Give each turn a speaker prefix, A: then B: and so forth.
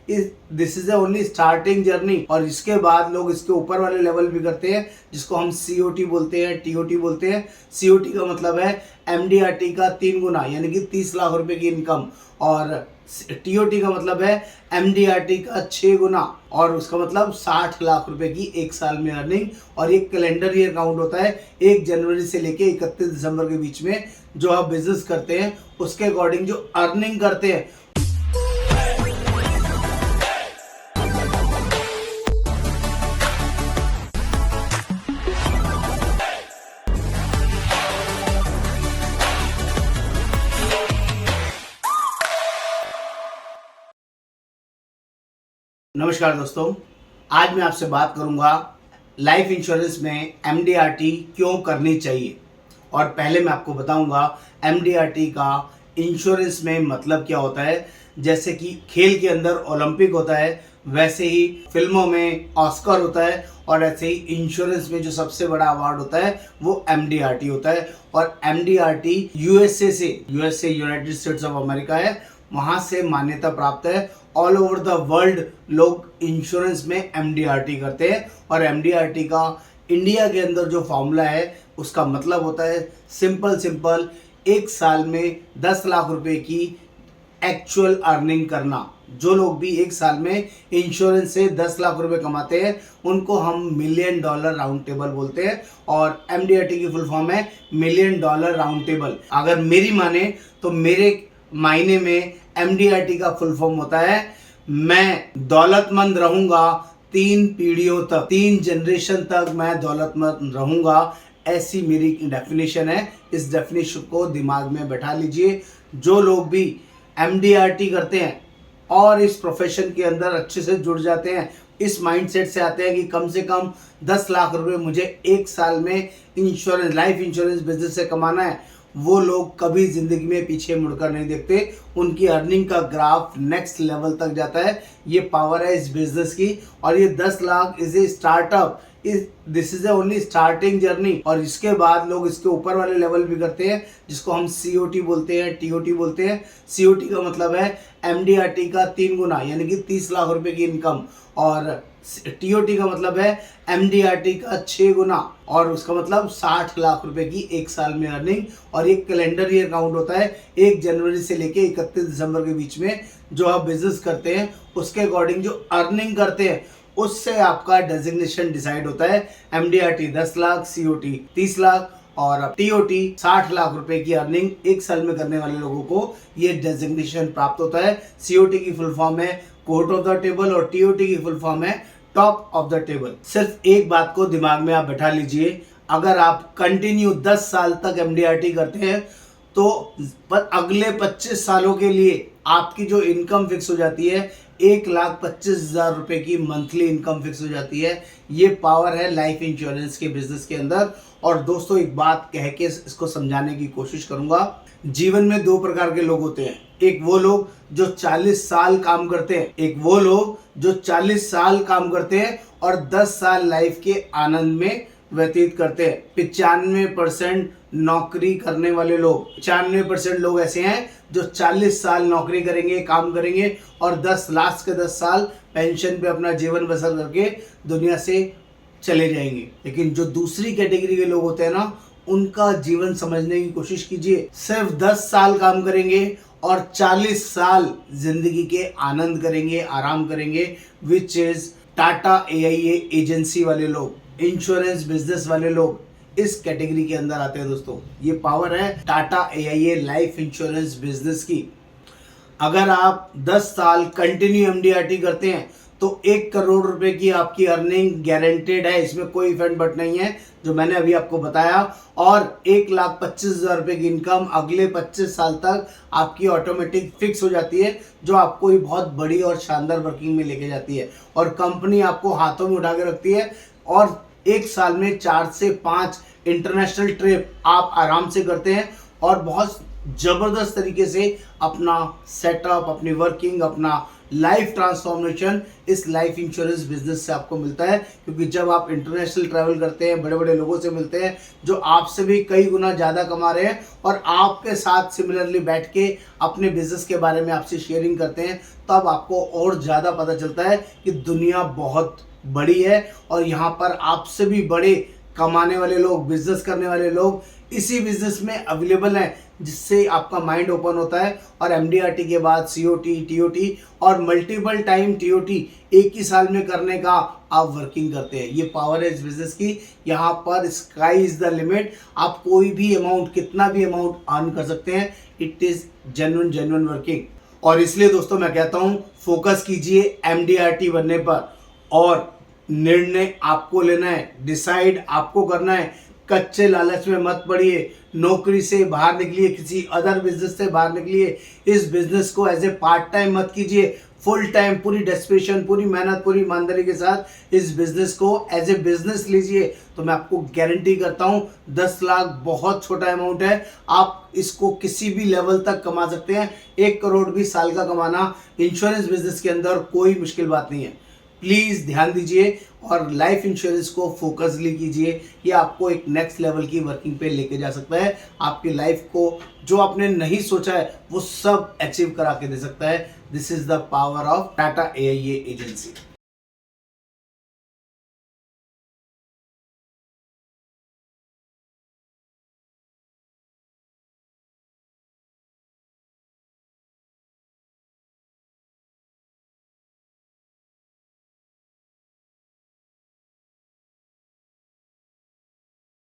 A: This is only starting journey. और इसके बाद लोग इसके ऊपर वाले लेवल भी करते हैं, जिसको हम सीओटी बोलते हैं, टीओटी बोलते हैं। सीओटी का मतलब है एमडीआरटी का 3 गुना, यानी कि 30 लाख रुपए की इनकम। और टीओटी का मतलब है एमडीआरटी का 6 गुना, और उसका मतलब 60 लाख रुपए की एक साल में अर्निंग। और ये कैलेंडर ईयर काउंट होता है 1 जनवरी से लेके 31 दिसंबर के बीच में जो आप बिजनेस करते हैं उसके अकॉर्डिंग जो अर्निंग करते हैं। नमस्कार दोस्तों, आज मैं आपसे बात करूंगा लाइफ इंश्योरेंस में एमडीआरटी क्यों करनी चाहिए। और पहले मैं आपको बताऊंगा एमडीआरटी का इंश्योरेंस में मतलब क्या होता है। जैसे कि खेल के अंदर ओलंपिक होता है, वैसे ही फिल्मों में ऑस्कर होता है, और ऐसे ही इंश्योरेंस में जो सबसे बड़ा अवार्ड होता है वो एमडीआरटी होता है। और MDRT USA United states of America है, वहां से मान्यता प्राप्त है। ऑल ओवर द वर्ल्ड लोग इंश्योरेंस में एमडीआरटी करते हैं। और एमडीआरटी का इंडिया के अंदर जो फॉर्मूला है उसका मतलब होता है सिंपल एक साल में 10 लाख रुपए की एक्चुअल अर्निंग करना। जो लोग भी एक साल में इंश्योरेंस से 10 लाख रुपए कमाते हैं उनको हम $1 मिलियन राउंड टेबल बोलते हैं। और एमडीआरटी की फुल फॉर्म है $1 मिलियन राउंड टेबल। अगर मेरी माने तो मेरे मायने में एमडीआरटी का फुल फॉर्म होता है मैं दौलतमंद रहूंगा 3 पीढ़ियों तक, 3 जनरेशन तक मैं दौलतमंद रहूंगा। ऐसी मेरी डेफिनेशन है। इस डेफिनेशन को दिमाग में बैठा लीजिए। जो लोग भी एमडीआरटी करते हैं और इस प्रोफेशन के अंदर अच्छे से जुड़ जाते हैं, इस माइंडसेट से आते हैं कि कम से कम 10 लाख रुपए मुझे एक साल में इंश्योरेंस, लाइफ इंश्योरेंस बिजनेस से कमाना है, वो लोग कभी जिंदगी में पीछे मुड़कर नहीं देखते। उनकी अर्निंग का ग्राफ नेक्स्ट लेवल तक जाता है। ये पावर है इस बिजनेस की। और ये 10 lakh is a startup, this is only starting journey. और इसके बाद लोग इसके ऊपर वाले लेवल भी करते हैं, जिसको हम सीओटी बोलते हैं, टीओटी बोलते हैं। सीओटी का मतलब है एमडीआरटी का 3 गुना, यानी कि 30 लाख रुपए की इनकम। और टीओटी का मतलब है एमडीआरटी का 6 गुना, और उसका मतलब 60 लाख रुपए की एक साल में अर्निंग। और एक कैलेंडर ईयर काउंट होता है 1 जनवरी से लेके 31 दिसंबर के बीच में जो आप बिजनेस करते हैं उसके अकॉर्डिंग जो अर्निंग करते हैं उससे आपका डेजिग्नेशन डिसाइड होता है। एमडीआरटी 10 लाख, सीओटी 30 लाख और टीओटी 60 लाख रुपए की अर्निंग एक साल में करने वाले लोगों को ये डेजिग्नेशन प्राप्त होता है। सीओटी की फुल फॉर्म है कोर्ट ऑफ द टेबल और टीओटी की फुल फॉर्म है टॉप ऑफ द टेबल। सिर्फ एक बात को दिमाग में आप बैठा लीजिए, अगर आप कंटिन्यू 10 साल तक एमडीआरटी करते हैं तो अगले 25 सालों के लिए आपकी जो इनकम फिक्स हो जाती है 1,25,000 रुपए की मंथली इनकम फिक्स हो जाती है। ये पावर है लाइफ इंश्योरेंस के बिजनेस के अंदर। और दोस्तों एक बात कह के इसको समझाने की कोशिश करूंगा। जीवन में 2 प्रकार के लोग होते हैं। एक वो लोग जो 40 साल काम करते हैं, एक वो लोग जो 40 साल काम करते हैं और 10 साल लाइफ के आनंद में व्यतीत करते हैं। 95% नौकरी करने वाले लोग, 95% लोग ऐसे हैं जो 40 साल नौकरी करेंगे, काम करेंगे और 10 लास्ट के 10 साल पेंशन पे अपना जीवन बसर करके दुनिया से चले जाएंगे। लेकिन जो दूसरी कैटेगरी के लोग होते हैं ना, उनका जीवन समझने की कोशिश कीजिए। सिर्फ 10 साल काम करेंगे और 40 साल जिंदगी के आनंद करेंगे, आराम करेंगे, which is Tata AIA agency वाले लोग, इंश्योरेंस बिजनेस वाले लोग इस कैटेगरी के अंदर आते हैं। दोस्तों ये पावर है Tata AIA life insurance business की। अगर आप 10 साल कंटिन्यू एमडीआरटी करते हैं तो 1 करोड़ रुपए की आपकी अर्निंग गारंटेड है। इसमें कोई इफेक्ट बट नहीं है जो मैंने अभी आपको बताया। और 1,25,000 रुपए की इनकम अगले 25 साल तक आपकी ऑटोमेटिक फिक्स हो जाती है, जो आपको ही बहुत बड़ी और शानदार वर्किंग में लेके जाती है। और कंपनी आपको हाथों में उठा के रखती है। और एक साल में 4 से 5 इंटरनेशनल ट्रिप आप आराम से करते हैं और बहुत जबरदस्त तरीके से अपना सेटअप, अपनी वर्किंग, अपना लाइफ ट्रांसफॉर्मेशन इस लाइफ इंश्योरेंस बिजनेस से आपको मिलता है, क्योंकि जब आप इंटरनेशनल ट्रैवल करते हैं, बड़े बड़े लोगों से मिलते हैं जो आपसे भी कई गुना ज़्यादा कमा रहे हैं और आपके साथ सिमिलरली बैठ के अपने बिजनेस के बारे में आपसे शेयरिंग करते हैं, तब आपको और ज़्यादा पता चलता है कि दुनिया बहुत बड़ी है और यहाँ पर आपसे भी बड़े कमाने वाले लोग, बिजनेस करने वाले लोग इसी बिजनेस में अवेलेबल हैं, जिससे आपका माइंड ओपन होता है और एमडीआरटी के बाद सीओटी, टीओटी और मल्टीपल टाइम टीओटी एक ही साल में करने का आप वर्किंग करते हैं। ये पावर है इस बिजनेस की। यहाँ पर स्काई इज द लिमिट। आप कोई भी अमाउंट, कितना भी अमाउंट अर्न कर सकते हैं। It is genuine working. और इसलिए दोस्तों मैं कहता हूँ फोकस कीजिए एमडीआरटी बनने पर और निर्णय आपको लेना है, डिसाइड आपको करना है। कच्चे लालच में मत पड़िए, नौकरी से बाहर निकलिए, किसी अदर बिजनेस से बाहर निकलिए। इस बिजनेस को एज ए पार्ट टाइम मत कीजिए, फुल टाइम पूरी डेस्परेशन, पूरी मेहनत, पूरी ईमानदारी के साथ इस बिजनेस को एज ए बिजनेस लीजिए। तो मैं आपको गारंटी करता हूँ 10 लाख बहुत छोटा अमाउंट है। आप इसको किसी भी लेवल तक कमा सकते हैं। 1 करोड़ भी साल का कमाना इंश्योरेंस बिजनेस के अंदर कोई मुश्किल बात नहीं है। प्लीज़ ध्यान दीजिए और लाइफ इंश्योरेंस को फोकसली कीजिए। ये आपको एक नेक्स्ट लेवल की वर्किंग पे लेके जा सकता है। आपकी लाइफ को जो आपने नहीं सोचा है वो सब अचीव करा के दे सकता है। This is the power of Tata AIA agency.